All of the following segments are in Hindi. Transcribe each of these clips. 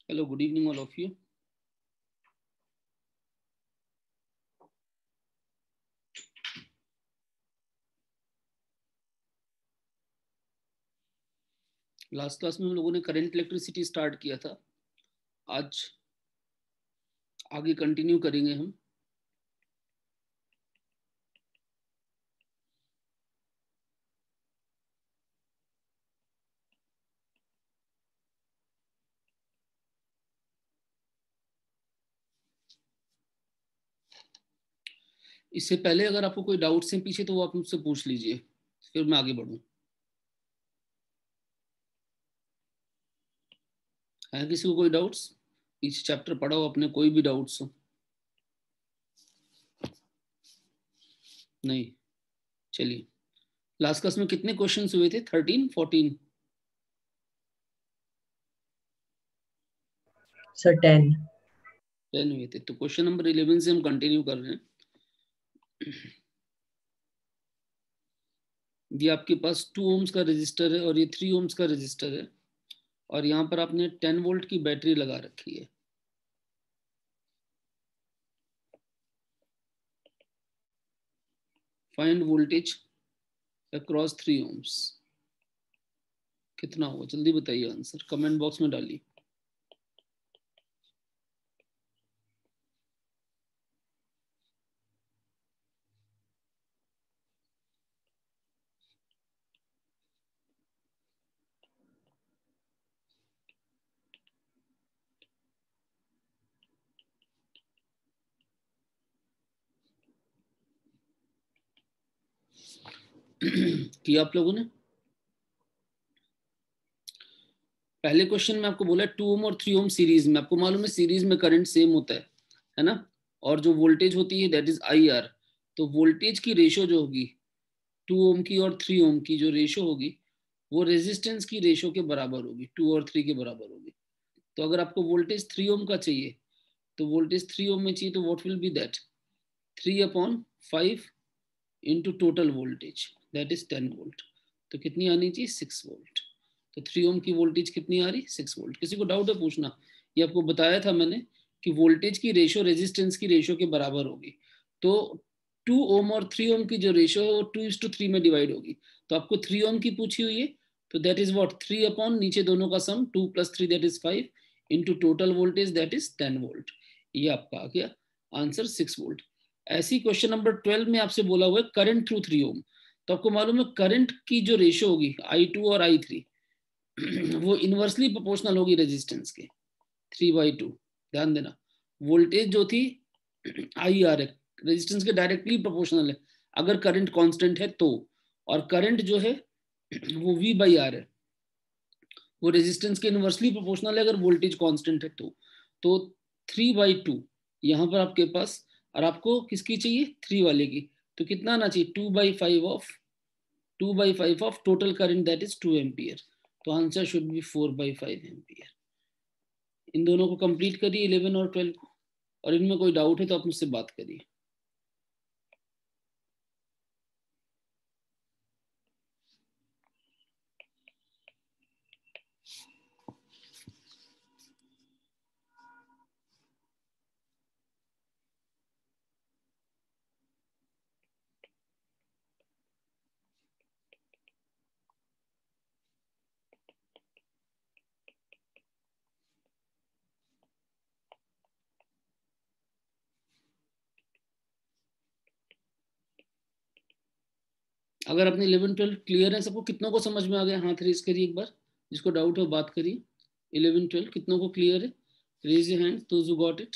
Hello, good evening, all of you. Last class में हम लोगों ने करंट इलेक्ट्रिसिटी स्टार्ट किया था. आज आगे कंटिन्यू करेंगे हम. इससे पहले अगर आपको कोई डाउट्स हैं पीछे तो वो आप मुझसे पूछ लीजिए, फिर मैं आगे बढ़ूं. है किसी को कोई डाउट्स? पीछे चैप्टर पढ़ा हो अपने, कोई भी डाउट्स हो? नहीं. चलिए, लास्ट क्लास में कितने क्वेश्चंस हुए थे? 13, 14? सर 10 हुए थे. तो क्वेश्चन नंबर 11 से हम कंटिन्यू कर रहे हैं. ये आपके पास 2 ओम्स का रजिस्टर है और ये 3 ओम्स का रजिस्टर है, और यहाँ पर आपने 10 वोल्ट की बैटरी लगा रखी है. Find voltage across 3 ohms. कितना होगा जल्दी बताइए, आंसर कमेंट बॉक्स में डालिए. किया आप लोगों ने? पहले क्वेश्चन में आपको बोला 2 ओम और 3 ओम सीरीज में. आपको मालूम है सीरीज में करंट सेम होता है ना? और जो वोल्टेज होती है दैट इज आई आर. तो वोल्टेज की रेशो जो होगी 2 ओम की और 3 ओम की जो रेशो होगी वो रेजिस्टेंस की रेशो के बराबर होगी, 2 और 3 के बराबर होगी. तो अगर आपको वोल्टेज 3 ओम का चाहिए तो वोल्टेज 3 ओम में चाहिए तो what will be that? 3/5 into total voltage that is 10 volt. तो कितनी आनी चाहिए? 6 वोल्ट. तो 3 ओम की वोल्टेज कितनी आ रही? 6 वोल्ट. किसी को डाउट है पूछना? ये आपको बताया था मैंने कि वोल्टेज की रेशो रेजिस्टेंस की रेशो के बराबर होगी. तो 2 ओम और 3 ओम की जो रेशो है वो 2:3 में डिवाइड होगी. तो आपको 3 ओम की पूछी हुई है तो दैट इज व्हाट? 3 अपॉन नीचे दोनों का सम 2 + 3 that is 5 into total voltage that is 10 volt. ये आपका आ गया आंसर 6 वोल्ट. ऐसी क्वेश्चन नंबर 12 में आपसे बोला हुआ है करंट थ्रू 3 ओम. तो आपको मालूम है करंट की जो रेशो होगी I2 और I3 वो इनवर्सली प्रोपोर्शनल होगी रेजिस्टेंस के, 3/2. ध्यान देना, वोल्टेज जो थी आई आर है रेजिस्टेंस के डायरेक्टली प्रोपोर्शनल है अगर करंट कांस्टेंट है तो, और करंट जो है वो V/R है, वो रेजिस्टेंस के इनवर्सली प्रोपोर्शनल है अगर वोल्टेज कांस्टेंट है तो 3/2 यहाँ पर आपके पास. और आपको किसकी चाहिए? 3 वाले की. तो कितना आना चाहिए? 2/5 of total current that is 2 ampere. तो आंसर शुड बी 4/5 एम्पियर. इन दोनों को कंप्लीट करिए 11 और 12 को, और इनमें कोई डाउट है तो आप मुझसे बात करिए. अगर अपने 11 12 क्लियर है सबको, कितनों को समझ में आ गया? हाथ रेज करिए एक बार, जिसको डाउट हो बात करिए. 11 12 कितनों को क्लियर है? Raise your hand those who got it.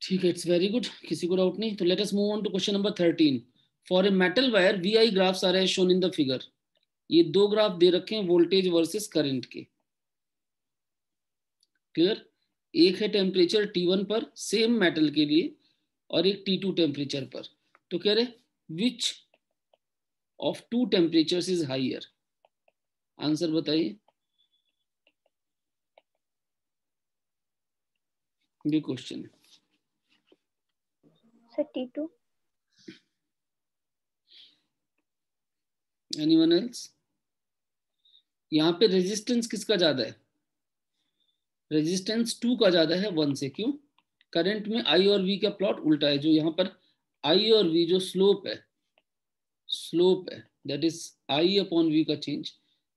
ठीक है, इट्स वेरी गुड. किसी को डाउट नहीं तो let us move on to question number 13. For a metal wire VI graphs are as shown in the figure. ये 2 ग्राफ दे रखे हैं वोल्टेज वर्सेस करंट के. क्लियर? एक है टेम्परेचर T1 पर सेम मेटल के लिए और एक T2 टेम्परेचर पर. तो कह रहे which of 2 temperatures is higher? Answer बताइए. ये क्वेश्चन है. Sir T2. Anyone else? यहाँ पे रेजिस्टेंस किसका ज्यादा है? रेजिस्टेंस 2 का ज्यादा है 1 से। क्यों? करंट में आई और वी का प्लॉट उल्टा है। जो यहाँ पर आई और वी जो स्लोप है that is I upon V का change,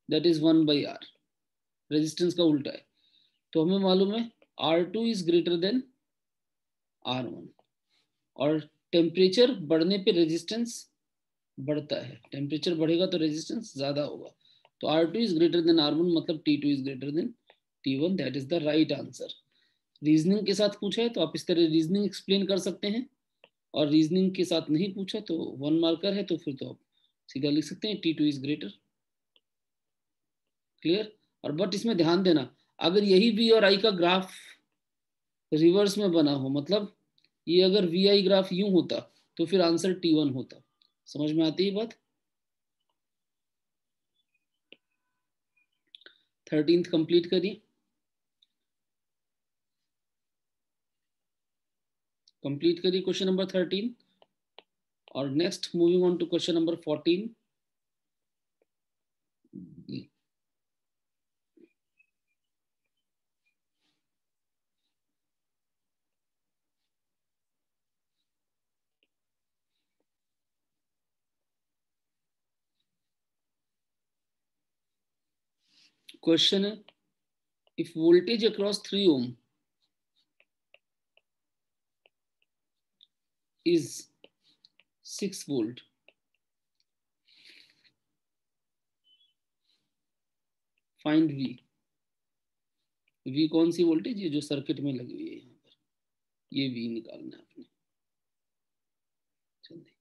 that is 1/r। Resistance का उल्टा है। तो हमें मालूम है R2 is greater than R1। और टेम्परेचर बढ़ने पे रेजिस्टेंस बढ़ता है। टेम्परेचर बढ़ेगा तो रेजिस्टेंस ज्यादा होगा। तो R2 is greater than R1 मतलब T2 is greater than T1। That is the right answer. Reasoning के साथ पूछा है तो आप इस तरह रीजनिंग एक्सप्लेन कर सकते हैं, और रीजनिंग के साथ नहीं पूछा तो 1 मार्कर है, तो फिर तो आप सीधा लिख सकते हैं T2 इज ग्रेटर। क्लियर? और बट इसमें ध्यान देना, अगर यही V और I का ग्राफ रिवर्स में बना हो, मतलब ये अगर VI ग्राफ यूं होता तो फिर आंसर T1 होता। समझ में आती है बात? 13th कंप्लीट करिए। कंप्लीट करिए क्वेश्चन नंबर 13। और next moving on to question number 14। Question है, if voltage across 3 ohm is 6 volt, find V। V कौन सी वोल्टेज है? जो सर्किट में लगी हुई है यहाँ पर, ये V निकालना है आपने। जल्दी,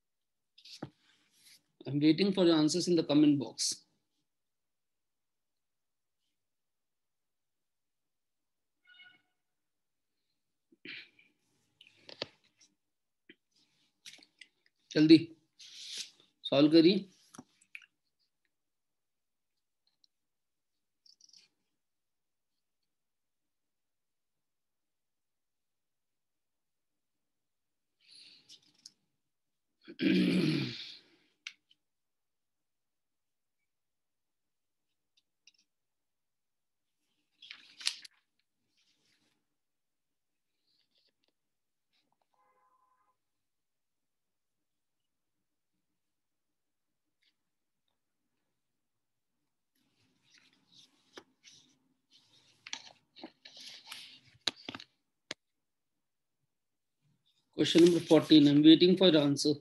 I am waiting for your answers in the comment box. जल्दी सॉल्व करिए। Question number 14. I'm waiting for your answer.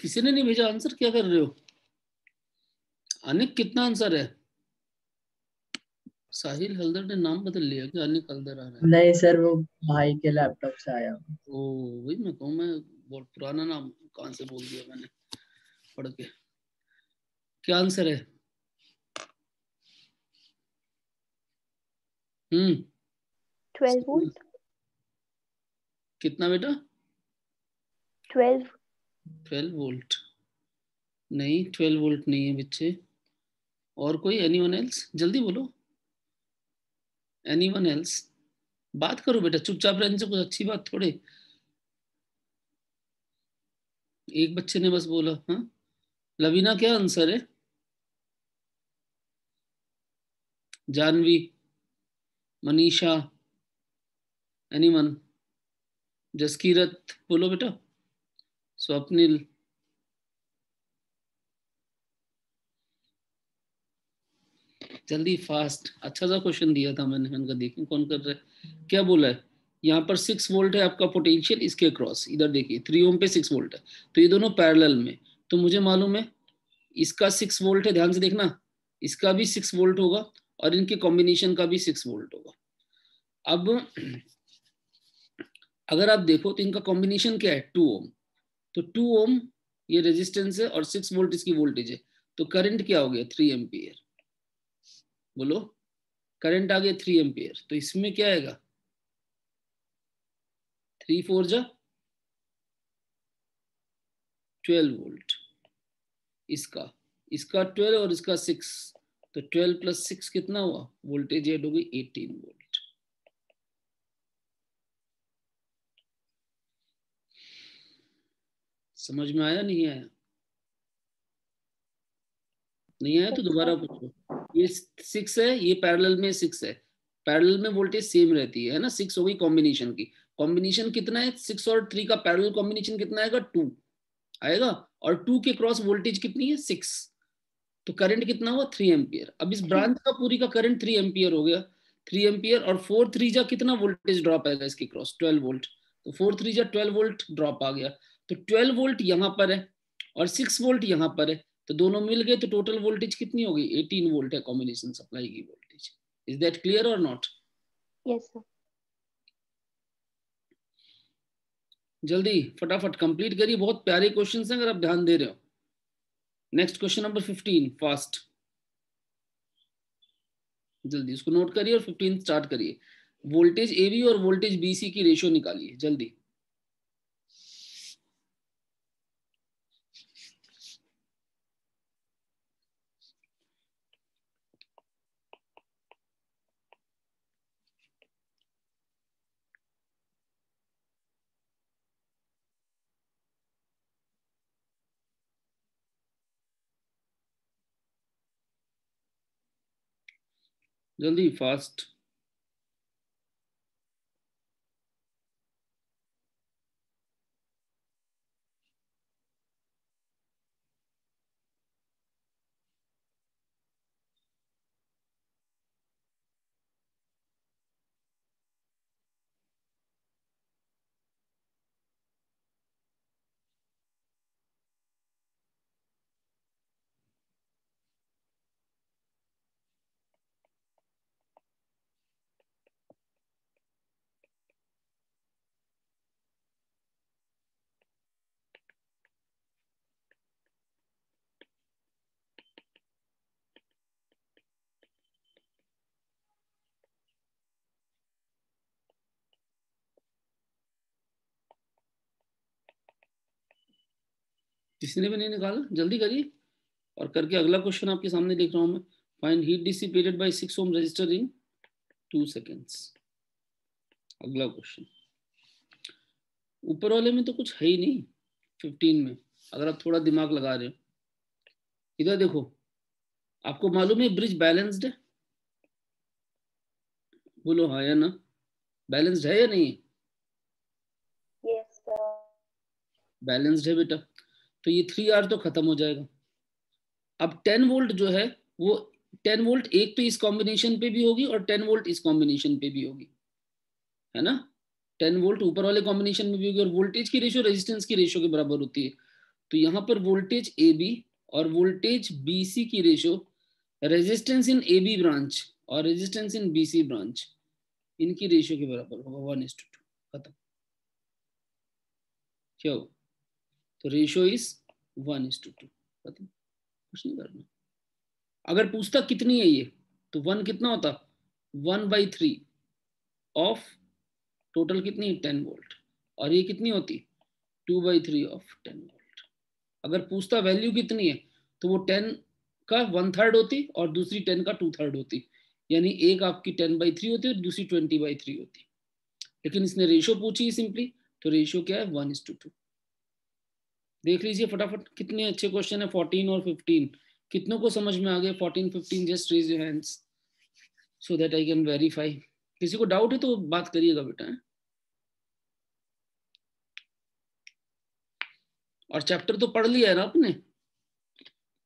किसी ने नहीं भेजा आंसर, क्या कर रहे हो? अनिक कितना आंसर है? साहिल हल्दर ने नाम बदल लिया क्या? अनिक हल्दर आ रहा है। नहीं सर, वो भाई के लैपटॉप से आया। ओ वही मैं कहूँ, मैं बहुत पुराना नाम कहाँ से बोल दिया मैंने पढ़ के। क्या आंसर है? 12 वोल्ट। कितना बेटा? 12 वोल्ट नहीं, 12 वोल्ट नहीं है बच्चे। और कोई? Anyone else? जल्दी बोलो, एनीवन एल्स? बात करो बेटा, चुपचाप रहने से कुछ अच्छी बात थोड़े। एक बच्चे ने बस बोला। हाँ लवीना, क्या आंसर है? जानवी, मनीषा, एनीवन? जसकीरत बोलो बेटा, स्वप्निल, जल्दी फास्ट, अच्छा सा क्वेश्चन दिया था मैंने, इनका देखें कौन कर रहा है। क्या बोला है यहाँ पर 6 वोल्ट है आपका पोटेंशियल इसके अक्रॉस, इधर देखिए 3 ओम पे 6 वोल्ट है, तो ये दोनों पैरेलल में, तो मुझे मालूम है इसका 6 वोल्ट है, ध्यान से देखना, इसका भी 6 वोल्ट होगा और इनके कॉम्बिनेशन का भी 6 वोल्ट होगा। अब अगर आप देखो तो इनका कॉम्बिनेशन क्या है 2 ओम, तो 2 ओम ये रेजिस्टेंस है और 6 वोल्ट इसकी वोल्टेज है, तो करंट क्या हो गया 3 एम्पियर। बोलो करंट आ गया 3 एम्पियर, तो इसमें क्या आएगा 3 4 जा 12 वोल्ट, इसका इसका 12 और इसका 6, तो 12 प्लस 6 कितना हुआ, वोल्टेज ऐड हो गई 18 वोल्ट। समझ में आया नहीं आया? नहीं आया तो दोबारा पूछो। ये 6 है, ये पैरेलल में 6 है, पैरेलल में वोल्टेज सेम रहती है ना, 6 हो गई कॉम्बिनेशन की, कॉम्बिनेशन कितना है 6 और 3 का पैरेलल कॉम्बिनेशन कितना आएगा 2 आएगा, और 2 के क्रॉस वोल्टेज कितनी है 6, तो करंट कितना हुआ 3 एम्पियर। अब इस ब्रांच का पूरी का करंट 3 एम्पियर हो गया, 3 एम्पियर और 4 3 जा कितना वोल्टेज ड्रॉप आएगा इसके क्रॉस 12 वोल्ट, तो 4 3 जा 12 वोल्ट ड्रॉप आ गया, तो 12 वोल्ट यहाँ पर है और 6 वोल्ट यहाँ पर है, तो दोनों मिल गए तो टोटल वोल्टेज कितनी हो गई 18 वोल्ट है कॉम्बिनेशन सप्लाई की वोल्टेज। इज दैट क्लियर और नॉट? Yes sir. जल्दी फटाफट कंप्लीट करिए, बहुत प्यारे क्वेश्चन हैं अगर आप ध्यान दे रहे हो। नेक्स्ट क्वेश्चन नंबर 15 फास्ट, जल्दी इसको नोट करिए और 15 स्टार्ट करिए। वोल्टेज एबी और वोल्टेज बीसी की रेशियो निकालिए जल्दी। जल्दी फास्ट। किसी भी नहीं निकाला, जल्दी करिए और करके अगला क्वेश्चन आपके सामने देख रहा हूं मैं। Find heat dissipated by 6 ohm resistor in 2 seconds. अगला क्वेश्चन, ऊपर वाले में तो कुछ है ही नहीं 15 में, अगर आप थोड़ा दिमाग लगा रहे हो। इधर देखो, आपको मालूम है ब्रिज बैलेंस्ड है? बोलो हाँ या ना, बैलेंस्ड है या नहीं? Yes sir. बैलेंस्ड है बेटा, तो ये 3R तो खत्म हो जाएगा। अब 10 वोल्ट जो है वो 10 वोल्ट एक तो इस कॉम्बिनेशन पे भी होगी और 10 वोल्ट इस कॉम्बिनेशन पे भी होगी, है ना, 10 वोल्ट ऊपर वाले कॉम्बिनेशन में भी होगी, और वोल्टेज की रेशियो रेजिस्टेंस की रेशियो के बराबर होती है, तो यहाँ पर वोल्टेज ए बी और वोल्टेज बी सी की ratio, resistance in A B branch और resistance in B C branch, इनकी रेशियो के बराबर होगा 1:2। खत्म, क्या हो, तो रेशियो इज 1:2। खत्म, कुछ नहीं करना। अगर पूछता कितनी है ये, तो 1 कितना होता 1/3 ऑफ टोटल कितनी 10 वोल्ट, और ये कितनी होती 2/3 ऑफ 10 वोल्ट। अगर पूछता वैल्यू कितनी है, तो वो 10 का 1/3 होती और दूसरी 10 का 2/3 होती, यानी एक आपकी 10/3 होती और दूसरी 20/3 होती। लेकिन इसने रेशियो पूछी सिंपली, तो रेशियो क्या है 1:2। देख लीजिए फटाफट, कितने अच्छे क्वेश्चन है 14 और 15। कितनों को समझ में आ गए 14 15? Just raise your hands so that I can verify. किसी को डाउट है तो बात करिएगा बेटा है? और चैप्टर तो पढ़ लिया है ना आपने,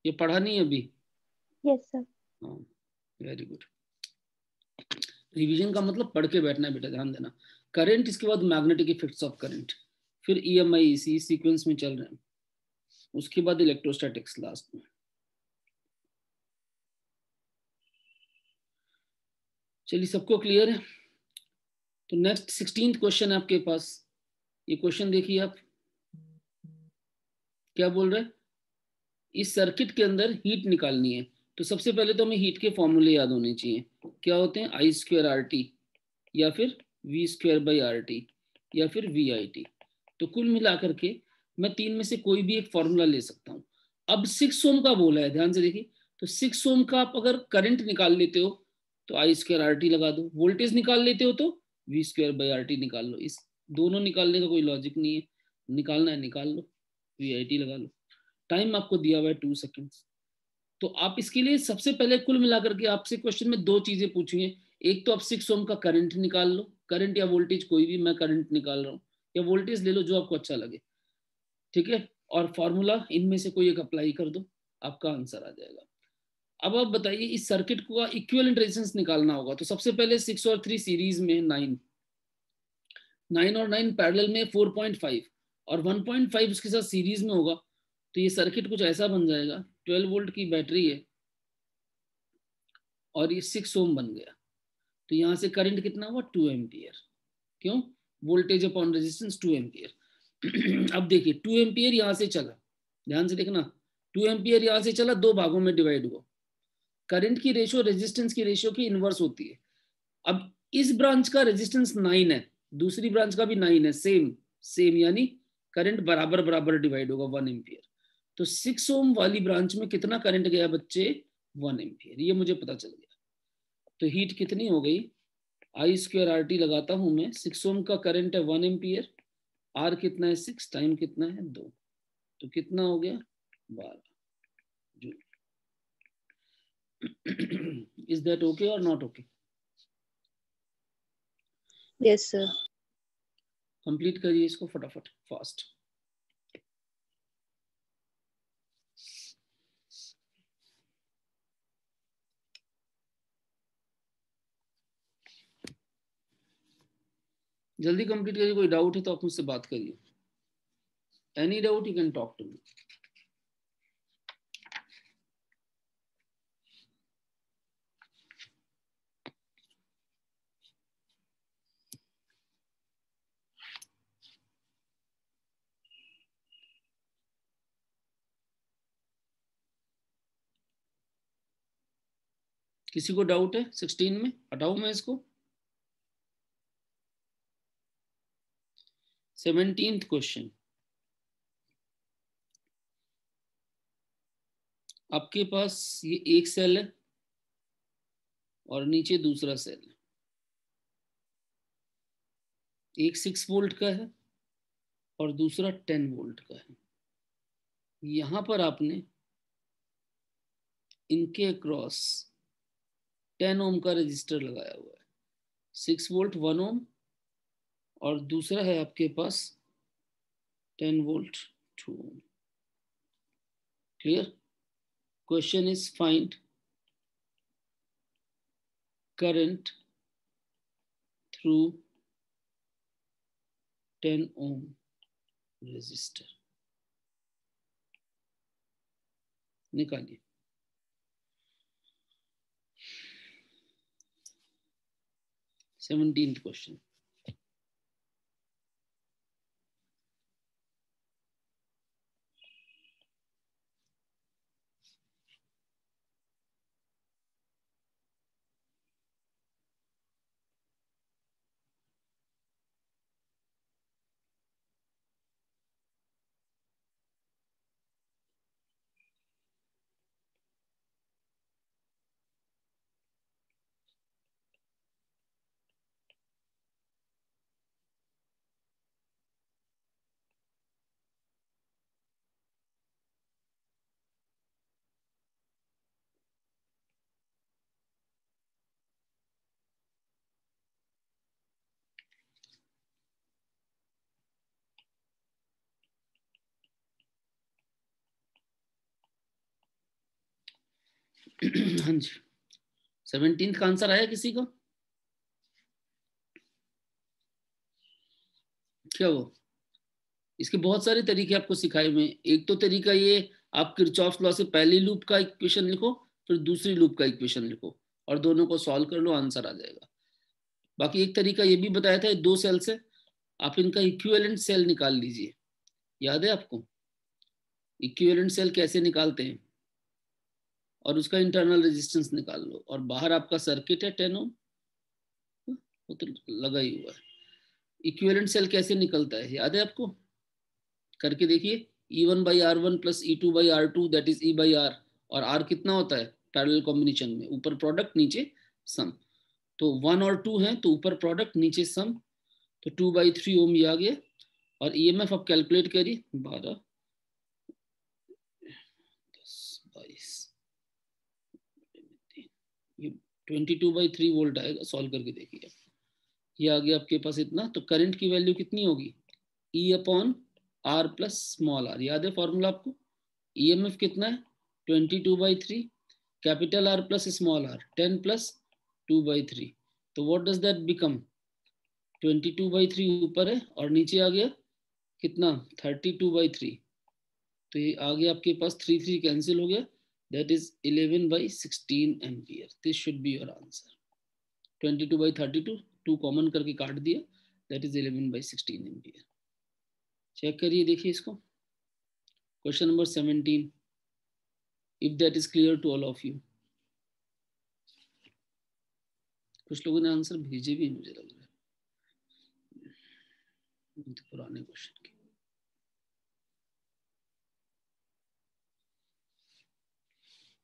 ये पढ़ा नहीं अभी? Yes sir. हाँ, वेरी गुड। रिवीजन का मतलब पढ़ के बैठना है बेटा, ध्यान देना। करंट, इसके बाद मैग्नेटिक इफेक्ट्स ऑफ करंट, फिर EMI, इसी सीक्वेंस में चल रहे हैं, उसके बाद इलेक्ट्रोस्टैटिक्स लास्ट में। चलिए, सबको क्लियर है? तो नेक्स्ट 16th क्वेश्चन है आपके पास। ये क्वेश्चन देखिए आप, क्या बोल रहे हैं, इस सर्किट के अंदर हीट निकालनी है। तो सबसे पहले तो हमें हीट के फॉर्मूले याद होने चाहिए। क्या होते हैं? I²RT, या फिर V²/RT, या फिर VIT। तो कुल मिलाकर के मैं तीन में से कोई भी एक फॉर्मूला ले सकता हूँ। अब 6 ओम का बोला है, ध्यान से देखिए। तो 6 ओम का आप अगर करंट निकाल लेते हो तो I²RT लगा दो, वोल्टेज निकाल लेते हो तो V²/RT निकाल लो। इस दोनों निकालने का कोई लॉजिक नहीं है, निकालना है निकाल लो, VIT लगा लो। टाइम आपको दिया हुआ है 2 सेकेंड्स। तो आप इसके लिए सबसे पहले कुल मिलाकर के आपसे क्वेश्चन में दो चीजें पूछेंगे। एक तो आप 6 ओम का करंट निकाल लो, करंट या वोल्टेज कोई भी, मैं करंट निकाल रहा हूँ, या वोल्टेज ले लो जो आपको अच्छा लगे, ठीक है। और फॉर्मूला इनमें से कोई एक अप्लाई कर दो, आपका आंसर आ जाएगा। अब आप बताइए, इस सर्किट को इक्विवेलेंट रेजिस्टेंस निकालना होगा। तो सबसे पहले 6 और 3 सीरीज में, 9 और 9 पैरेलल में 4.5, और 1.5 उसके साथ सीरीज में होगा। तो ये सर्किट कुछ ऐसा बन जाएगा, 12 वोल्ट की बैटरी है और ये 6 ओम बन गया। तो यहाँ से करंट कितना हुआ? 2 एम्पियर। क्यों? Voltage upon resistance 2 ampere. अब देखिए 2 एम्पियर यहाँ से चला, ध्यान से देखना, 2 एम्पियर यहाँ से चला, दो भागों में डिवाइड हुआ। करंट की रेशियो रेजिस्टेंस की रेशियो की इनवर्स होती है। अब इस ब्रांच का रेजिस्टेंस 9 है, दूसरी ब्रांच का भी 9 है, सेम सेम, यानी करंट बराबर बराबर डिवाइड होगा 1 एम्पियर। तो 6 ओम वाली ब्रांच में कितना करंट गया बच्चे? 1 एम्पियर। ये मुझे पता चल गया। तो हीट कितनी हो गई? I²RT लगाता हूं मैं, 6 ओम का करंट है 1 एम्पियर, आर कितना है 6, टाइम कितना है 2, तो कितना हो गया? 12 जूल। इज दैट ओके और not okay? Yes, sir. Complete करिए इसको फटाफट, फास्ट। जल्दी कंप्लीट करिए। कोई डाउट है तो आप मुझसे बात करिए। Any doubt you can talk to me. किसी को डाउट है 16 में? हटाऊं मैं इसको? 17th क्वेश्चन, आपके पास ये एक सेल है और नीचे दूसरा सेल है। एक 6 वोल्ट का है और दूसरा 10 वोल्ट का है। यहां पर आपने इनके अक्रॉस 10 ओम का रजिस्टर लगाया हुआ है। 6 वोल्ट 1 ओम, और दूसरा है आपके पास 10 volt 2 ohm. Clear? Question is find current through 10 ohm resistor. निकालिए। Seventeenth question. हाँ जी, 17 का आंसर आया किसी का? क्या वो? इसके बहुत सारे तरीके आपको सिखाए हुए हैं। एक तो तरीका ये, आप किरचॉफ लॉ से पहली लूप का इक्वेशन लिखो, फिर दूसरी लूप का इक्वेशन लिखो और दोनों को सॉल्व कर लो, आंसर आ जाएगा। बाकी एक तरीका ये भी बताया था, 2 सेल से आप इनका इक्विवेलेंट सेल निकाल लीजिए। याद है आपको इक्विवेलेंट सेल कैसे निकालते हैं? और उसका इंटरनल रेजिस्टेंस निकाल लो, और बाहर आपका सर्किट है 10 ओम, वो तो लगा ही हुआ है। इक्विवेलेंट सेल कैसे निकलता है याद है आपको? करके देखिए, E1/R1 plus E2/R2 that is E/R, और R कितना होता है पैरेलल कॉम्बिनेशन में? ऊपर प्रोडक्ट नीचे सम। तो 1 और 2 है तो ऊपर प्रोडक्ट नीचे सम, तो 2/3 ओम ये आ गया। और EMF आप कैलकुलेट करिए, 12 10 22 ये 22/3 वोल्ट आएगा। सॉल्व करके देखिए, ये आ गया आपके पास इतना। तो करंट की वैल्यू कितनी होगी? E/R प्लस स्मॉल r, याद है फॉर्मूला आपको? EMF कितना है? 22/3, capital R plus small r 10 plus 2/3। तो व्हाट डज दैट बिकम? 22/3 ऊपर है और नीचे आ गया कितना? 32/3। तो ये आ गया आपके पास 3 कैंसिल हो गया, that is 11/16 ampere. This should be your answer. 22/32 2 common करके काट दिया, दैट इज 11/16 एम्पियर। चेक करिए, देखिए इसको। Question number 17, if that is clear to all of you. कुछ लोगों ने आंसर भेजे भी, मुझे लग रहा है पुराने क्वेश्चन के।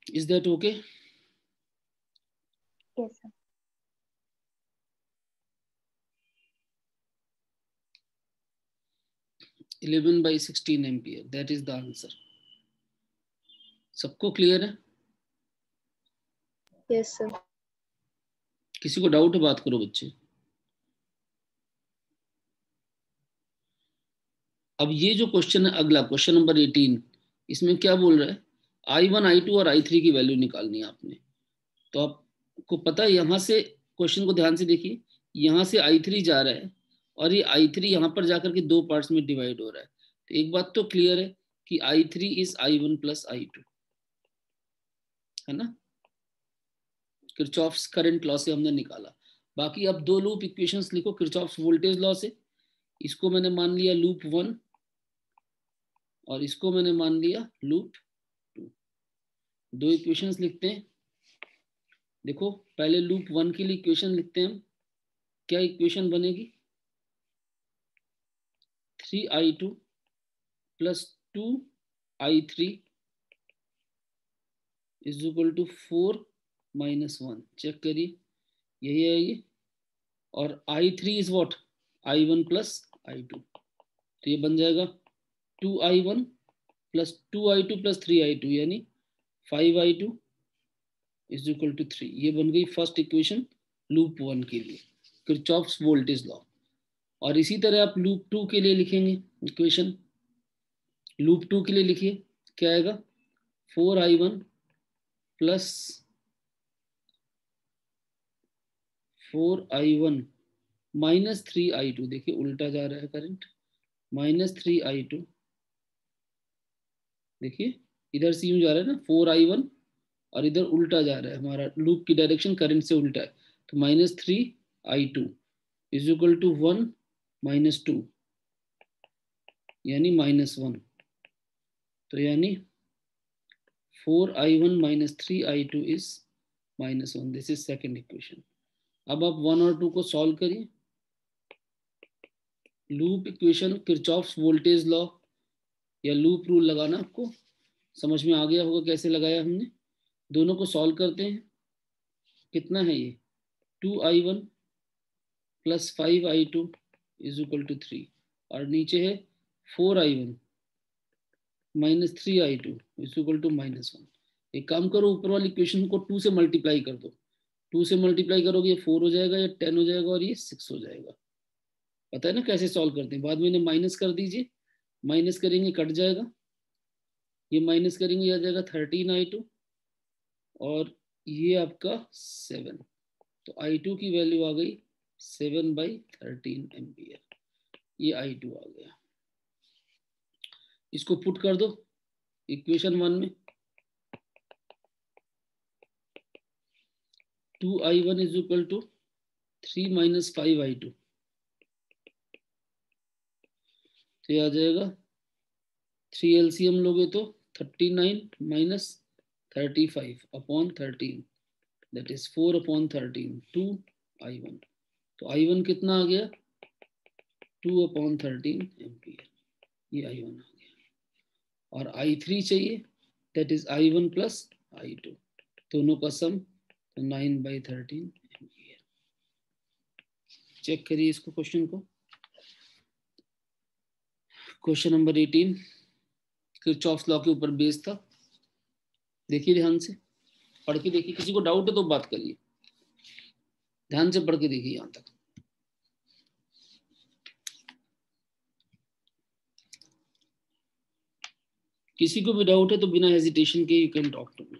Is that okay? Yes, sir. (11/16 ampere, that is the answer. सबको क्लियर है? Yes, sir. किसी को डाउट है बात करो बच्चे। अब ये जो क्वेश्चन है अगला, क्वेश्चन नंबर 18, इसमें क्या बोल रहा है? I1, I2 और I3 की वैल्यू निकालनी है आपने। तो आपको पता है, यहां से क्वेश्चन को ध्यान से देखिए, यहां से I3 जा रहा है और ये I3 यहां पर जाकर के 2 पार्ट्स में डिवाइड हो रहा है। तो एक बात तो क्लियर है कि I3 is I1 plus I2, है ना? किरचॉफ्स करंट लॉ से हमने निकाला। बाकी अब 2 लूप इक्वेशंस लिखो किरचॉफ्स वोल्टेज लॉ से। इसको मैंने मान लिया लूप 1 और इसको मैंने मान लिया लूप 2। 2 इक्वेशंस लिखते हैं। देखो पहले लूप 1 के लिए इक्वेशन लिखते हैं हम। क्या इक्वेशन बनेगी? 3I2 plus 2I3 is equal to 4 minus 1। Check करिए, यही है ये। और I3 is what? I1 plus I2। तो ये बन जाएगा 2I1 plus 2I2 plus 3I2 यानी 5I2 इज इक्वल टू 3। ये बन गई फर्स्ट इक्वेशन लूप 1 के लिए, किरचॉफ्स वोल्टेज लॉ। और इसी तरह आप लूप 2 के लिए लिखेंगे इक्वेशन। लूप 2 के लिए लिखिए, क्या आएगा? 4I1 plus 4I1 minus 3I2। देखिए उल्टा जा रहा है करंट, माइनस 3I2। देखिए इधर से यूं जा रहा है ना 4I1, और इधर उल्टा जा रहा है, हमारा लूप की डायरेक्शन करंट से उल्टा है। तो minus 3I2 is equal to 1 minus 2 यानी माइनस 1। तो यानी 4I1 minus 3I2 is minus 1। This is second equation. अब आप 1 और 2 को सॉल्व करिए। Loop equation, Kirchhoff's voltage law या लूप रूल लगाना आपको समझ में आ गया होगा कैसे लगाया हमने। दोनों को सॉल्व करते हैं। कितना है ये? 2I1 plus 5I2 is equal to 3, और नीचे है 4I1 minus 3I2 is equal to minus 1। एक काम करो, ऊपर वाली इक्वेशन को 2 से मल्टीप्लाई कर दो। 2 से मल्टीप्लाई करोगे, ये 4 हो जाएगा, ये 10 हो जाएगा और ये 6 हो जाएगा। पता है ना कैसे सॉल्व करते हैं? बाद में इन्हें माइनस कर दीजिए, माइनस करेंगे कट जाएगा, ये माइनस करेंगे आ जाएगा 13I2 और ये आपका 7, तो I2 की वैल्यू आ गई 7/13 एम्पियर, ये I2 आ गया। इसको पुट कर दो इक्वेशन 1 में, 2I1 is equal to 3 - 5I2, तो ये आ जाएगा 3 LCM लोगे तो 39 - 35 अपॉन 13, दैट इज 4/13, 2I1। तो I1 कितना आ गया 2/13 एम्पियर, ये I1 आ गया। और I3 चाहिए, that is I1 plus I2, दोनों का सम, तो 9/13 एम्पियर। चेक करिए इसको, क्वेश्चन को। क्वेश्चन नंबर 18 किरचॉफ लॉ के ऊपर बेस्ड था। देखिए ध्यान से पढ़ के देखिए, किसी को डाउट है तो बात करिए, ध्यान से पढ़ के देखिए यहां तक। किसी को भी डाउट है तो बिना हेजिटेशन के you can talk to me.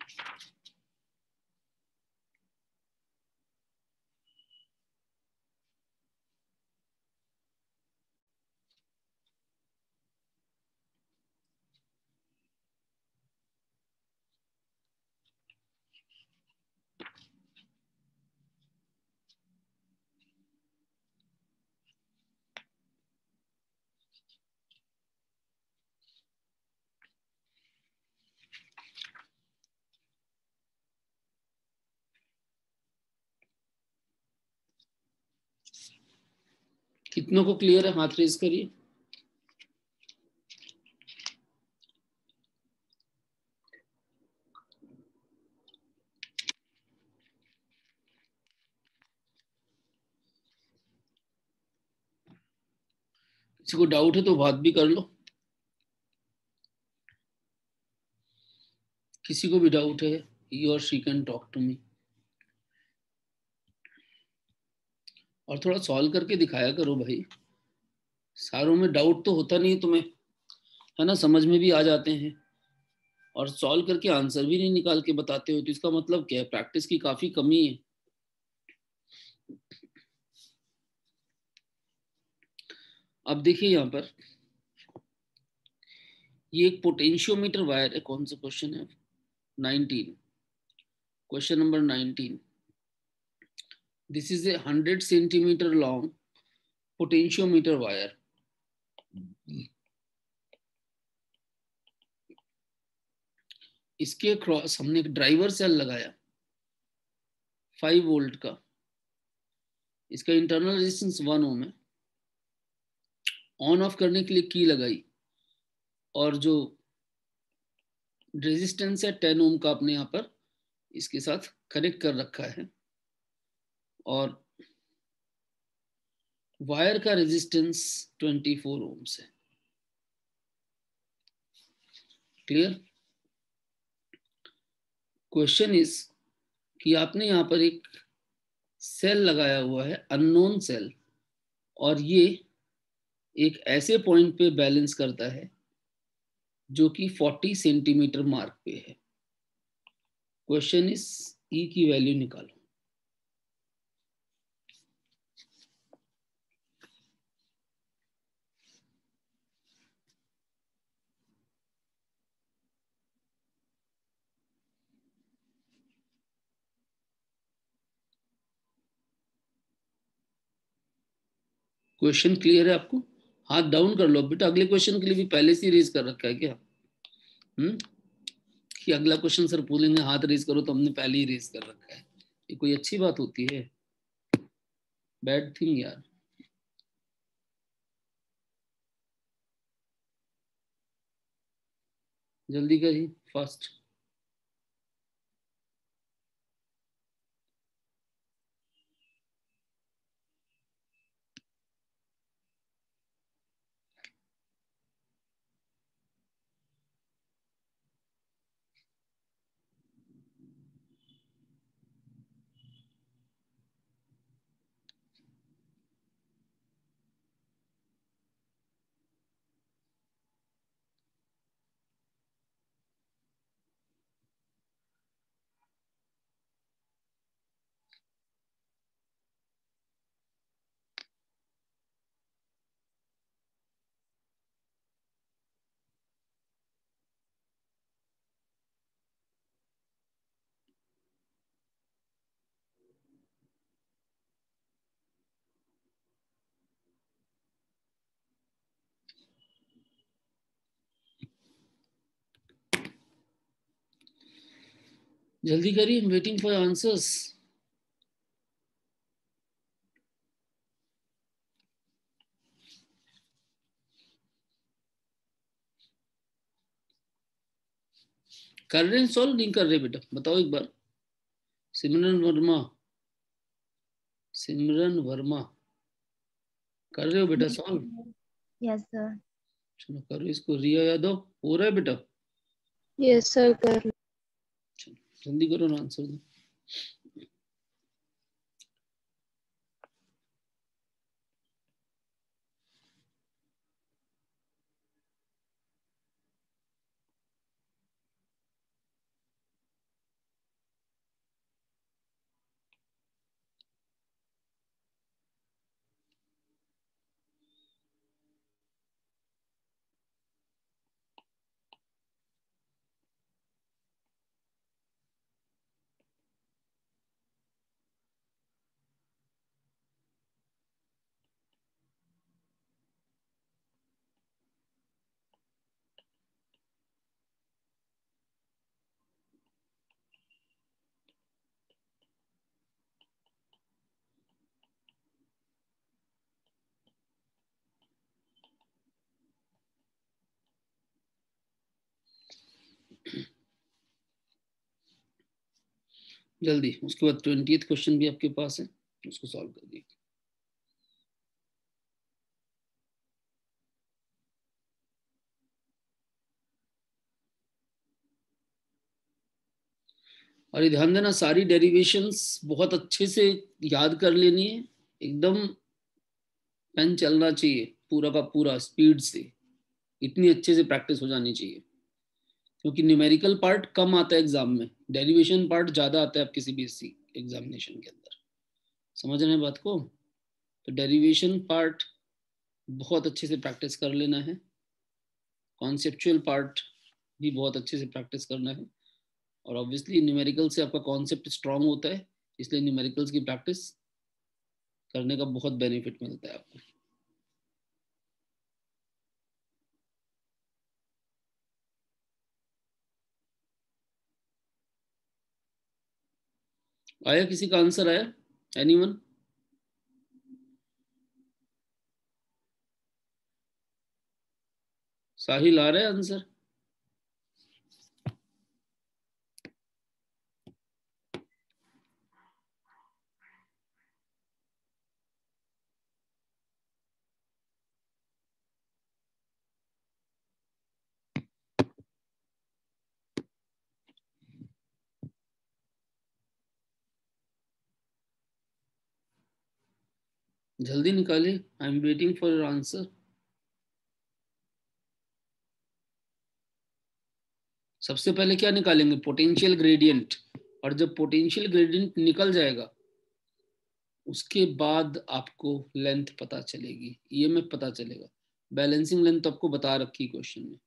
कितनों को क्लियर है, हाथ रेज करिए। किसी को डाउट है तो बात भी कर लो, किसी को भी डाउट है ही और she can talk to me. और थोड़ा सॉल्व करके दिखाया करो भाई, सारों में डाउट तो होता नहीं तुम्हें, है ना, समझ में भी आ जाते हैं, और सॉल्व करके आंसर भी नहीं निकाल के बताते हो, तो इसका मतलब क्या है, प्रैक्टिस की काफी कमी है। अब देखिए यहाँ पर, ये एक पोटेंशियोमीटर वायर है, कौन सा क्वेश्चन है 19, question number 19। This is a 100 centimetre long potentiometer wire. इसके क्रॉस हमने एक ड्राइवर सेल लगाया 5 वोल्ट का, इसका इंटरनल रेजिस्टेंस 1 ओम है। ऑन ऑफ करने के लिए की लगाई, और जो रेजिस्टेंस है 10 ओम का अपने यहाँ पर इसके साथ कनेक्ट कर रखा है, और वायर का रेजिस्टेंस 24 ओम्स है। क्लियर? क्वेश्चन इज कि आपने यहाँ पर एक सेल लगाया हुआ है, अननोन सेल, और ये एक ऐसे पॉइंट पे बैलेंस करता है जो कि 40 सेंटीमीटर मार्क पे है। क्वेश्चन इज ई की वैल्यू निकालो। क्वेश्चन क्लियर है आपको? हाथ डाउन कर लो बेटा, अगले क्वेश्चन के लिए भी पहले से रेज कर रखा है क्या? कि अगला क्वेश्चन सर पूछेंगे हाथ रेज करो, तो हमने पहले ही रेज कर रखा है, ये कोई अच्छी बात होती है? बैड थिंग यार। जल्दी करिए, फास्ट। जल्दी करिए, वेटिंग फॉर आंसर्स। कर रहे हैं सॉल्व, नहीं कर रहे बेटा, बताओ एक बार। सिमरन वर्मा, सिमरन वर्मा, कर रहे हो बेटा सॉल्व? Yes sir. चलो करो इसको। रिया यादव, हो रहा है बेटा? यस सर कर। चलो जल्दी करो ना, आंसर दो। जल्दी, उसके बाद 20th क्वेश्चन भी आपके पास है, उसको सॉल्व कर दिए। और ये ध्यान देना, सारी डेरिवेशंस बहुत अच्छे से याद कर लेनी है, एकदम पेन चलना चाहिए पूरा का पूरा स्पीड से, इतनी अच्छे से प्रैक्टिस हो जानी चाहिए। क्योंकि न्यूमेरिकल पार्ट कम आता है एग्जाम में, डेरिवेशन पार्ट ज्यादा आता है आप किसी भी एग्जामिनेशन के अंदर। समझ रहे हैं बात को? तो डेरिवेशन पार्ट बहुत अच्छे से प्रैक्टिस कर लेना है, कॉन्सेप्चुअल पार्ट भी बहुत अच्छे से प्रैक्टिस करना है, और ऑब्वियसली न्यूमेरिकल से आपका कॉन्सेप्ट स्ट्रांग होता है, इसलिए न्यूमेरिकल्स की प्रैक्टिस करने का बहुत बेनिफिट मिलता है आपको। आया किसी का आंसर? आया एनीवन? साहिल आ रहा है आंसर? जल्दी निकालिए, I am waiting for your answer. सबसे पहले क्या निकालेंगे? Potential gradient. और जब पोटेंशियल ग्रेडियंट निकल जाएगा उसके बाद आपको लेंथ पता चलेगी, ईएमएफ पता चलेगा। बैलेंसिंग लेंथ आपको बता रखी क्वेश्चन में।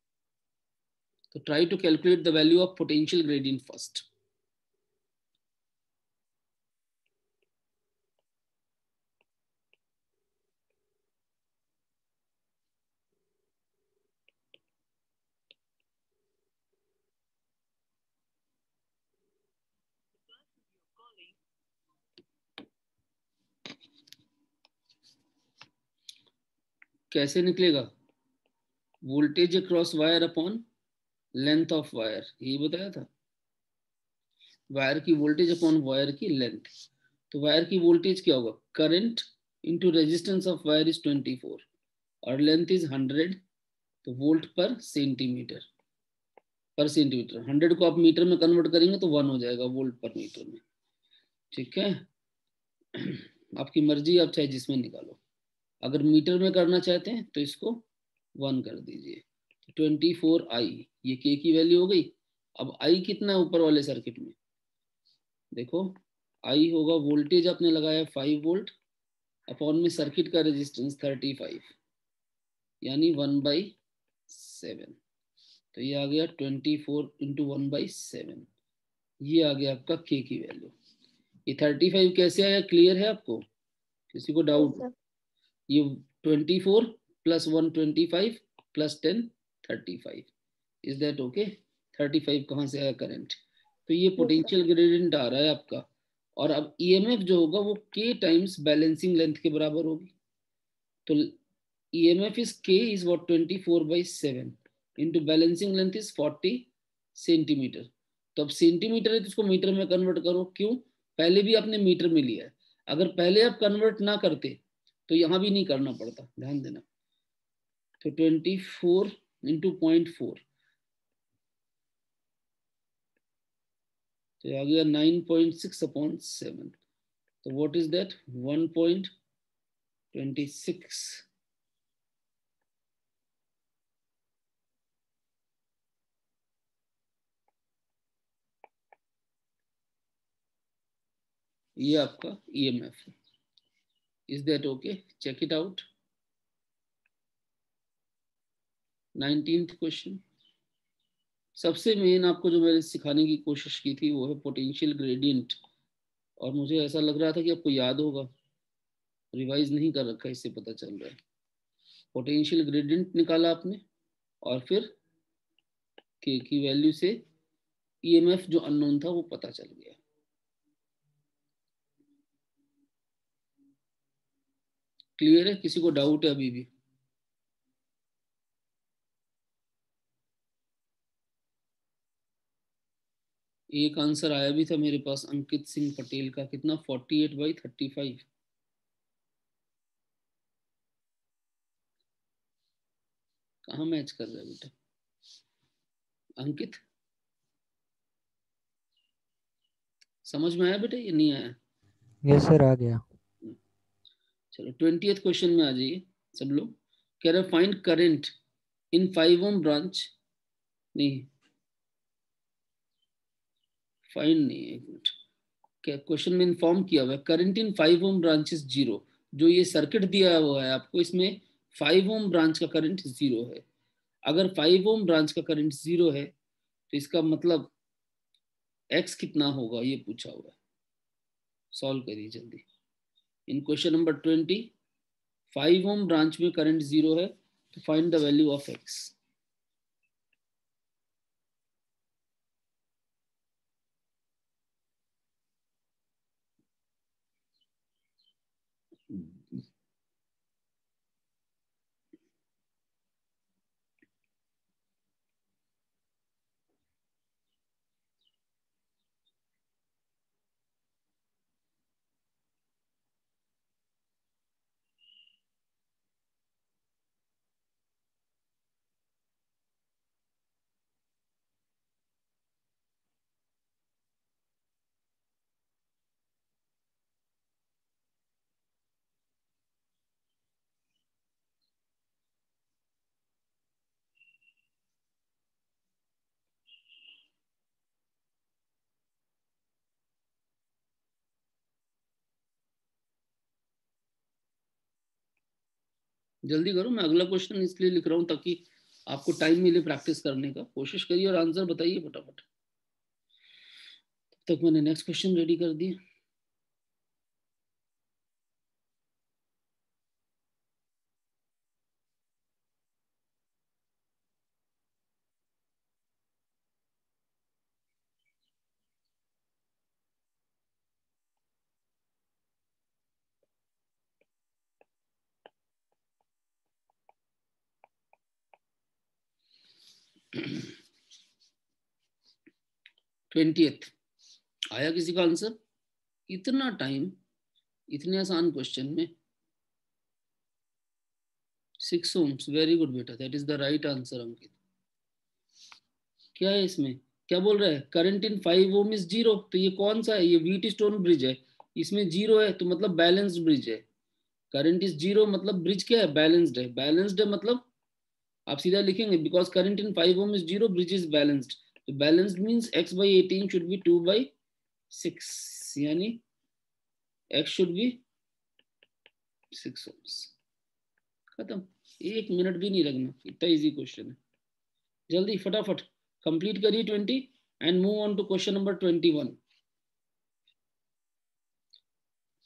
तो try to calculate the value of potential gradient first. कैसे निकलेगा? Voltage across wire upon length of wire, यही बताया था। वायर की वोल्टेज अपॉन वायर की लेंथ। तो वायर की वोल्टेज क्या होगा? Current into resistance of wire is 24 और लेंथ इज 100, तो वोल्ट पर सेंटीमीटर। 100 को आप मीटर में कन्वर्ट करेंगे तो 1 हो जाएगा वोल्ट पर मीटर में। ठीक है, आपकी मर्जी, आप चाहे जिसमें निकालो। अगर मीटर में करना चाहते हैं तो इसको 1 कर दीजिए। 24I, ये के की वैल्यू हो गई। अब आई कितना है ऊपर वाले सर्किट में? देखो, आई होगा वोल्टेज आपने लगाया 5 वोल्ट अपॉन में सर्किट का रेजिस्टेंस 35, यानी 1/7। तो ये आ गया 24 इंटू 1/7, ये आ गया आपका के की वैल्यू। ये 35 कैसे आया, क्लियर है आपको? किसी को यस डाउट? सर। ये 24 plus 1 25 plus 10 35, is that okay? 35 कहाँ से आया? करंट। तो ये पोटेंशियल ग्रेडियंट आ रहा है आपका। और अब ईएमएफ जो होगा वो k टाइम्स बैलेंसिंग लेंथ के बराबर होगी। तो EMF is k is what 24/7 into balancing length is 40 centimetre. तो अब सेंटीमीटर है तो इसको मीटर में कन्वर्ट करो। क्यों? पहले भी आपने मीटर में लिया है। अगर पहले आप कन्वर्ट ना करते तो यहाँ भी नहीं करना पड़ता, ध्यान देना। तो 24 इंटू 0.4 तो आ गया 9.6/7। तो व्हाट इज दैट? 1.26। ये आपका ईएमएफ है। Is that okay? Check it out. 19th question. सबसे मेन आपको जो मैंने सिखाने की कोशिश की थी वो है पोटेंशियल ग्रेडियंट। और मुझे ऐसा लग रहा था कि आपको याद होगा, रिवाइज नहीं कर रखा, इससे पता चल रहा है। पोटेंशियल ग्रेडियंट निकाला आपने और फिर के की वैल्यू से ईएमएफ जो अननोन था वो पता चल गया। क्लियर है? किसी को डाउट है अभी भी? एक आंसर आया भी था मेरे पास अंकित सिंह पटेल का, कितना? 48/35। कहाँ मैच कर रहा है बेटा अंकित? समझ में आया बेटा? ये नहीं आया? यस सर, आ गया। चलो 20th क्वेश्चन में आ जाइए सब लोग। कह रहे find current in 5 ohm branch. नहीं, फाइंड नहीं, एक मिनट। क्या क्वेश्चन में इन्फॉर्म किया हुआ है current in 5 ohm branch is 0। जो ये सर्किट दिया हुआ है आपको, इसमें 5 ओम ब्रांच का करंट 0 है। अगर 5 ओम ब्रांच का करंट 0 है तो इसका मतलब x कितना होगा ये पूछा हुआ है। सॉल्व करिए जल्दी। इन क्वेश्चन नंबर 20 5 ओम ब्रांच में करंट 0 है तो find the value of x। जल्दी करो, मैं अगला क्वेश्चन इसलिए लिख रहा हूं ताकि आपको टाइम मिले प्रैक्टिस करने का। कोशिश करिए और आंसर बताइए फटाफट। तब तक मैंने नेक्स्ट क्वेश्चन रेडी कर दिया। ट्वेंटियथ आया किसी का आंसर? इतना टाइम इतने आसान क्वेश्चन में? 6 ओम्स, वेरी गुड बेटा, that is the right answer Ankit. क्या है इसमें? क्या बोल रहा है? Current in 5 ohm is 0। तो ये कौन सा है? ये व्हीट स्टोन ब्रिज है। इसमें 0 है तो मतलब बैलेंस्ड ब्रिज है। करंट इज 0 मतलब ब्रिज क्या है? बैलेंस्ड है। बैलेंस्ड है मतलब आप सीधा लिखेंगे because current in 5 ohm is 0, bridge is balanced. तो balanced means x/18 should be 2/6, यानी x शुड बी 6 ओम्स। खत्म। 1 मिनट भी नहीं लगना, इतना इजी क्वेश्चन है। जल्दी फटाफट कंप्लीट करिए 20 and move on to question number 21।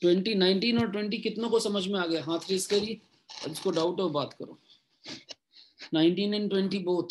20, 19 और 20 कितनों को समझ में आ गया? हाथ रेस करिए, जिसको डाउट हो बात करो। 19 and 20 बोथ।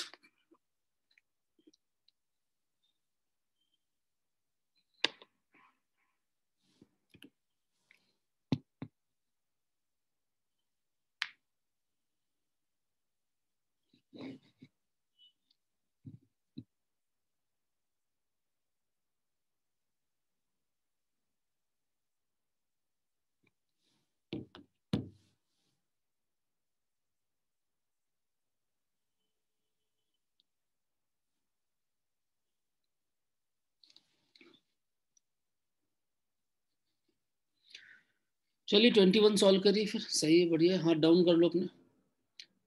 चलिए 21 सॉल्व करिए फिर, सही है, बढ़िया है। हाथ डाउन कर लो अपने।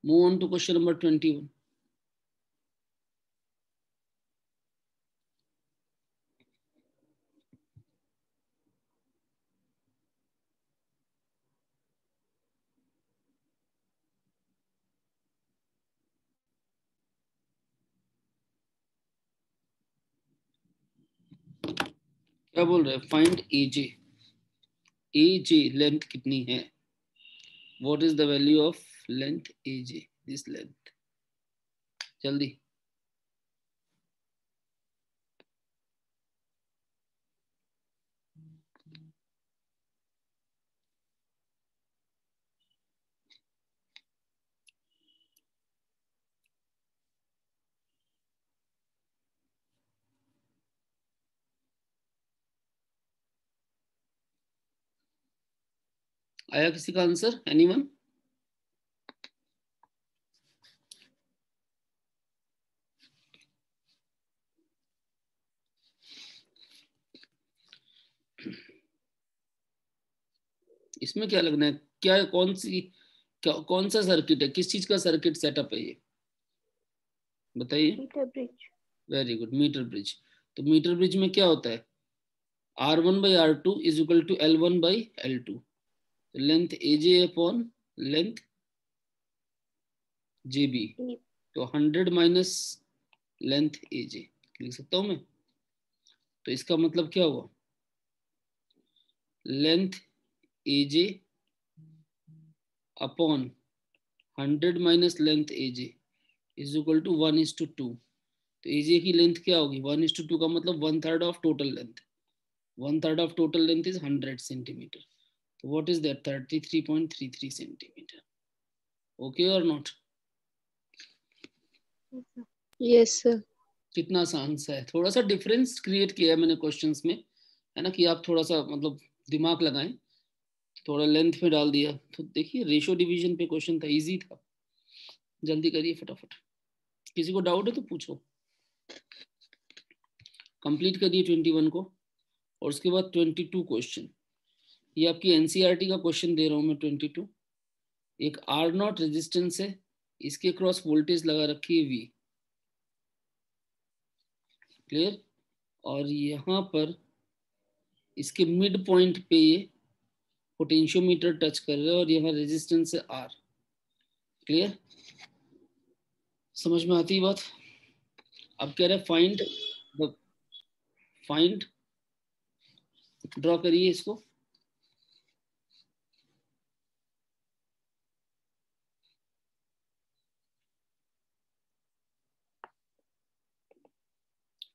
Move on to question number 21। क्या बोल रहे हैं? फाइंड एजे। एजे लेंथ कितनी है? What is the value of length AJ, this length? जल्दी। आया किसी का आंसर? एनीवन? इसमें क्या लगना है? क्या कौन सी कौन सा सर्किट है? किस चीज का सर्किट सेटअप है ये? बताइए। Metre bridge. Very good, metre bridge. तो मीटर ब्रिज में क्या होता है? R1/R2 is equal to L1/L2। Length AJ upon length JB, तो 100 माइनस लेंथ AJ लिख सकता हूं मैं। तो इसका मतलब क्या हुआ? Length AJ upon 100 minus length AJ is equal to 1:2। तो AJ की लेंथ क्या होगी? 1:2 का मतलब 1/3 of total length. 1/3 of total length is 100 centimetre. तो what is that? 33.33 centimetre. Okay और नॉट? Yes sir. कितना आसान सा है। थोड़ा सा डिफरेंस क्रिएट किया है मैंने क्वेश्चंस में, है ना, कि आप थोड़ा सा मतलब दिमाग लगाएं। थोड़ा लेंथ पे डाल दिया तो देखिए रेशो डिवीजन पे क्वेश्चन था, इजी था। जल्दी करिए फटाफट। किसी को डाउट है तो पूछो। कंप्लीट करिए 21 को। और उसके बाद 22 क्वेश्चन, ये आपकी एनसीईआरटी का क्वेश्चन दे रहा हूं मैं। 22 एक R0 रेजिस्टेंस है, इसके क्रॉस वोल्टेज लगा रखी है V। क्लियर? और यहाँ पर इसके मिड पॉइंट पे ये पोटेंशियोमीटर टच कर रहे हैं और यहाँ रेजिस्टेंस है R। क्लियर? समझ में आती है बात? अब कह रहे हैं फाइंड ड्रॉ करिए इसको।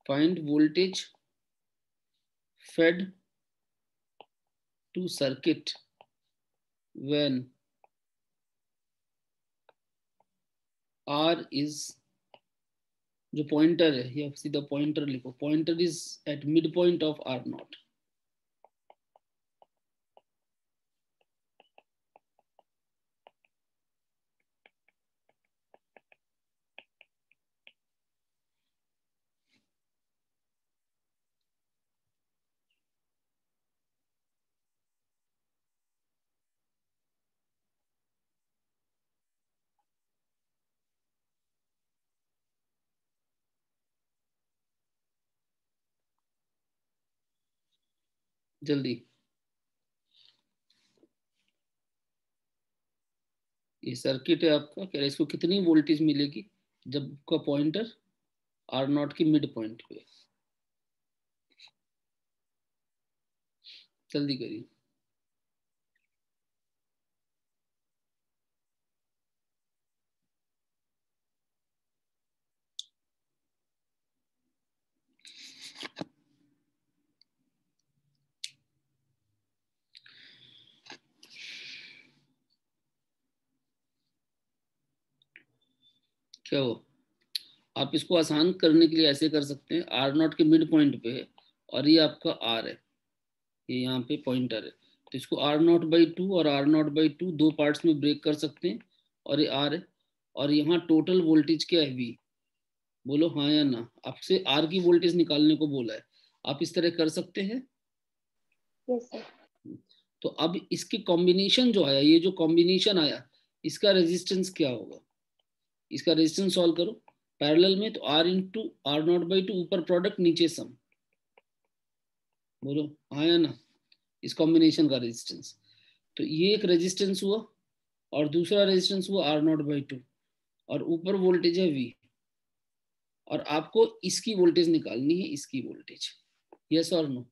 Find voltage fed to circuit when R is, जो पॉइंटर है या सीधा पॉइंटर लिखो, pointer is at mid point of R0। जल्दी। ये सर्किट है आपका, कह रहे इसको कितनी वोल्टेज मिलेगी जब का पॉइंटर R0 की मिड पॉइंट पे। जल्दी करिए। क्या हो? आप इसको आसान करने के लिए ऐसे कर सकते हैं, R0 के मिड पॉइंट पे है और ये आपका R है, ये यहाँ पे पॉइंटर है। तो इसको R0/2 और R0/2 दो पार्ट्स में ब्रेक कर सकते हैं। और ये R है और यहाँ टोटल वोल्टेज क्या है? V। बोलो हाँ या ना। आपसे R की वोल्टेज निकालने को बोला है, आप इस तरह कर सकते हैं। Yes sir. तो अब इसके कॉम्बिनेशन जो आया, ये जो कॉम्बिनेशन आया, इसका रेजिस्टेंस क्या होगा? इसका रेजिस्टेंस सॉल्व करो पैरेलल में, तो R इंटू R0/2, ऊपर प्रोडक्ट नीचे सम, बोलो आया ना इस कॉम्बिनेशन का रेजिस्टेंस। तो ये एक रेजिस्टेंस हुआ और दूसरा रेजिस्टेंस हुआ R0/2, और ऊपर वोल्टेज है V, और आपको इसकी वोल्टेज निकालनी है, इसकी वोल्टेज। यस और नो?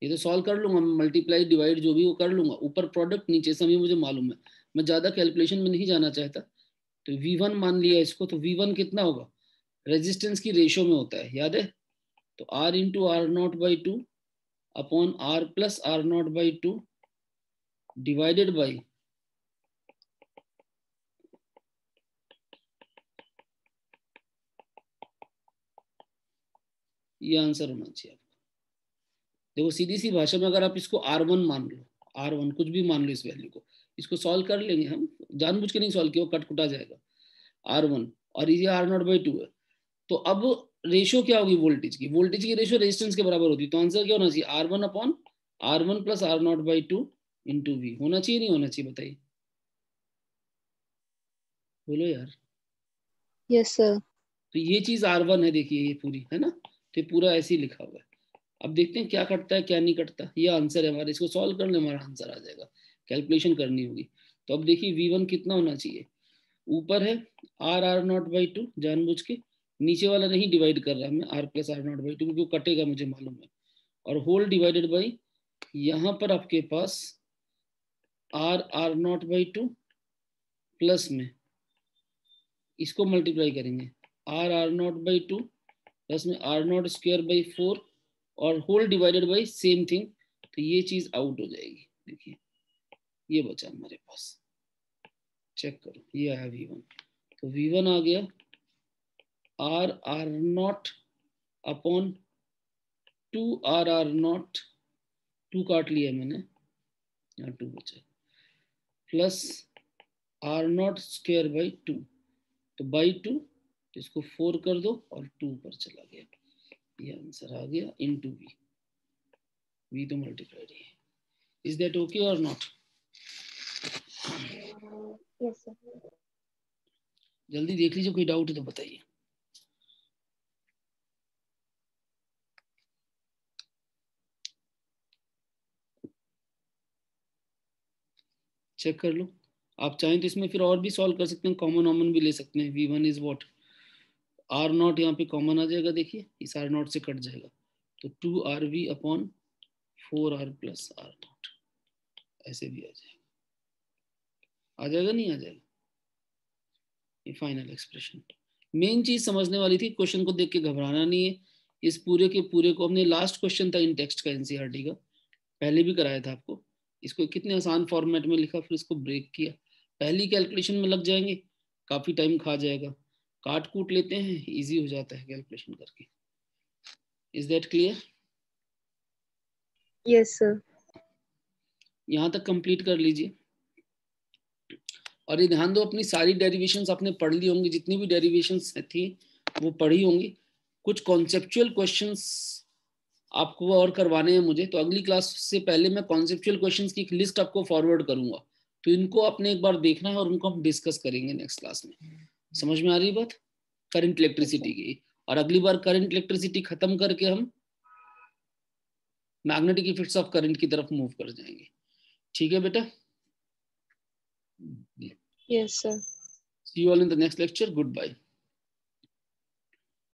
ये तो सॉल्व कर लूंगा मैं, मल्टीप्लाई डिवाइड जो भी वो कर लूंगा, ऊपर प्रोडक्ट नीचे सम, ये मुझे मालूम है, मैं ज्यादा कैलकुलेशन में नहीं जाना चाहता। तो V1 मान लिया इसको, तो V1 कितना होगा? रेजिस्टेंस की रेशियो में होता है, याद है? तो R into R0/2 upon R plus R0/2 divided by ये आंसर होना चाहिए। देखो सीधी सी भाषा में अगर आप इसको R1 मान लो, R1 कुछ भी मान लो इस वैल्यू को, इसको सॉल्व कर लेंगे हम, जानबूझ के नहीं सॉल्व किया, कट कुटा जाएगा R1, और ये R0/2 है। तो अब रेशियो क्या होगी वोल्टेज की? वोल्टेज की रेशियो रेजिस्टेंस के बराबर होती है, तो आंसर क्या होना चाहिए? R1 upon R1 plus R0/2 into V। होना चाहिए नहीं होना चाहिए बताइए, बोलो यार। Yes sir. तो ये चीज R1 है, देखिए ये पूरी है ना, तो ये पूरा ऐसे ही लिखा हुआ है। अब देखते हैं क्या कटता है क्या नहीं कटता। ये आंसर है हमारा, इसको सॉल्व कर ले हमारा आंसर आ जाएगा, कैलकुलेशन करनी होगी। तो अब देखिए V1 कितना होना चाहिए? ऊपर है R0/2, जानबूझ के नीचे वाला नहीं डिवाइड कर रहा मैं, R प्लस R0/2, क्योंकि वो कटेगा मुझे मालूम है, और होल डिवाइडेड बाई यहाँ पर आपके पास R0/2 प्लस में इसको मल्टीप्लाई करेंगे, R0/2 प्लस में R0² 4 और whole divided by same thing. तो ये चीज आउट हो जाएगी, देखिए ये बचा हमारे पास, चेक करो ये आया V1। तो V1 आ गया R0 अपॉन 2R0, 2 काट लिया मैंने, यहाँ 2 बचा, प्लस R0² 2, तो बाई 2, तो इसको 4 कर दो और 2 पर चला गया, ये आंसर आ गया इनटू V। V तो मल्टीप्लाइड है। इज दैट ओके और नॉट? Yes sir. जल्दी देख लीजिए, कोई डाउट है तो बताइए। चेक कर लो, आप चाहें तो इसमें फिर और भी सॉल्व कर सकते हैं, कॉमन ऑमन भी ले सकते हैं। V1 is what? R0 यहाँ पे कॉमन आ जाएगा, देखिए इस R0 से कट जाएगा, तो 2RV upon 4R plus R0, ऐसे भी आ जाएगा, आ जाएगा नहीं आ जाएगा? ये फाइनल एक्सप्रेशन। मेन चीज समझने वाली थी, क्वेश्चन को देख के घबराना नहीं है। इस पूरे के पूरे को हमने, लास्ट क्वेश्चन था इन टेक्स्ट का एनसीईआरटी का, पहले भी कराया था आपको, इसको कितने आसान फॉर्मेट में लिखा, फिर इसको ब्रेक किया, पहली कैलकुलेशन में लग जाएंगे, काफी टाइम खा जाएगा, काट कूट लेते हैं, इजी हो जाता है कैलकुलेशन करके। Is that clear? Yes sir. यहाँ तक कंप्लीट कर लीजिए, और ये ध्यान दो अपनी सारी डेरिवेशंस आपने पढ़ ली होंगी, जितनी भी डेरिवेशंस थी वो पढ़ी होंगी। कुछ कॉन्सेप्चुअल क्वेश्चंस आपको और करवाने हैं मुझे, तो अगली क्लास से पहले मैं कॉन्सेप्चुअल क्वेश्चंस की एक लिस्ट आपको फॉरवर्ड करूंगा, तो इनको आपने एक बार देखना है और उनको हम डिस्कस करेंगे नेक्स्ट क्लास में। समझ में आ रही बात? करंट इलेक्ट्रिसिटी की, और अगली बार करंट इलेक्ट्रिसिटी खत्म करके हम मैग्नेटिक इफेक्ट्स ऑफ करंट की तरफ मूव कर जाएंगे। ठीक है बेटा? Yes sir. See you all in the next lecture. Goodbye.